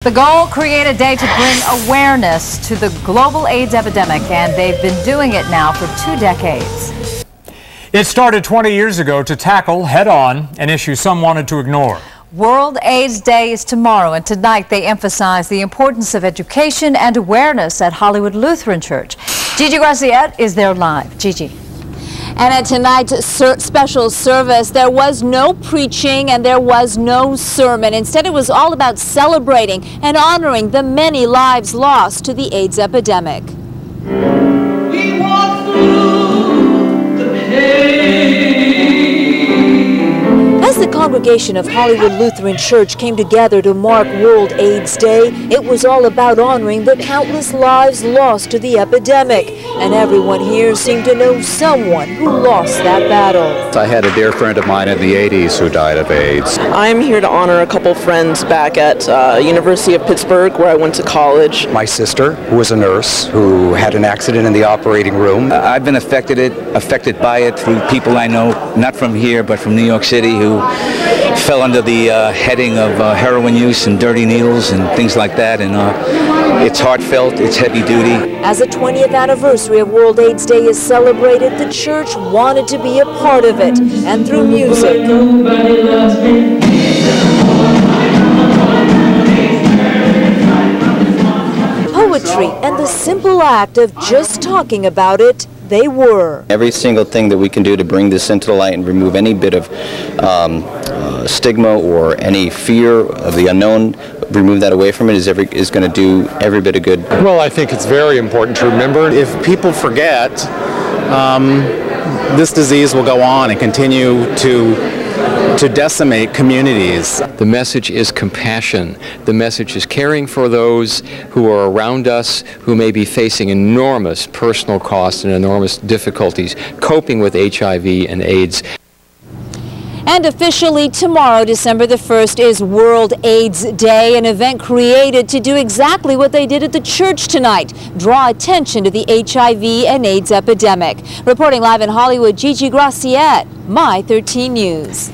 The goal, create a day to bring awareness to the global AIDS epidemic, and they've been doing it now for 2 decades. It started 20 years ago to tackle head-on an issue some wanted to ignore. World AIDS Day is tomorrow, and tonight they emphasize the importance of education and awareness at Hollywood Lutheran Church. Gigi Graciette is there live. Gigi. And at tonight's special service, there was no preaching and there was no sermon. Instead, it was all about celebrating and honoring the many lives lost to the AIDS epidemic. We walk through the pain. As the congregation of Hollywood Lutheran Church came together to mark World AIDS Day, it was all about honoring the countless lives lost to the epidemic. And everyone here seemed to know someone who lost that battle. I had a dear friend of mine in the 80s who died of AIDS. I'm here to honor a couple friends back at University of Pittsburgh, where I went to college. My sister, who was a nurse, who had an accident in the operating room. I've been affected by it through people I know, not from here, but from New York City, who fell under the heading of heroin use and dirty needles and things like that. And it's heartfelt, it's heavy duty. As the 20th anniversary of World AIDS Day is celebrated, the church wanted to be a part of it, and through music, poetry, and the simple act of just talking about it, they were. Every single thing that we can do to bring this into the light and remove any bit of stigma or any fear of the unknown, remove that away from it, is going to do every bit of good. Well, I think it's very important to remember, if people forget, this disease will go on and continue to decimate communities. The message is compassion. The message is caring for those who are around us, who may be facing enormous personal costs and enormous difficulties coping with HIV and AIDS. And officially tomorrow, December the 1st, is World AIDS Day, an event created to do exactly what they did at the church tonight, draw attention to the HIV and AIDS epidemic. Reporting live in Hollywood, Gigi Graciette, My 13 News.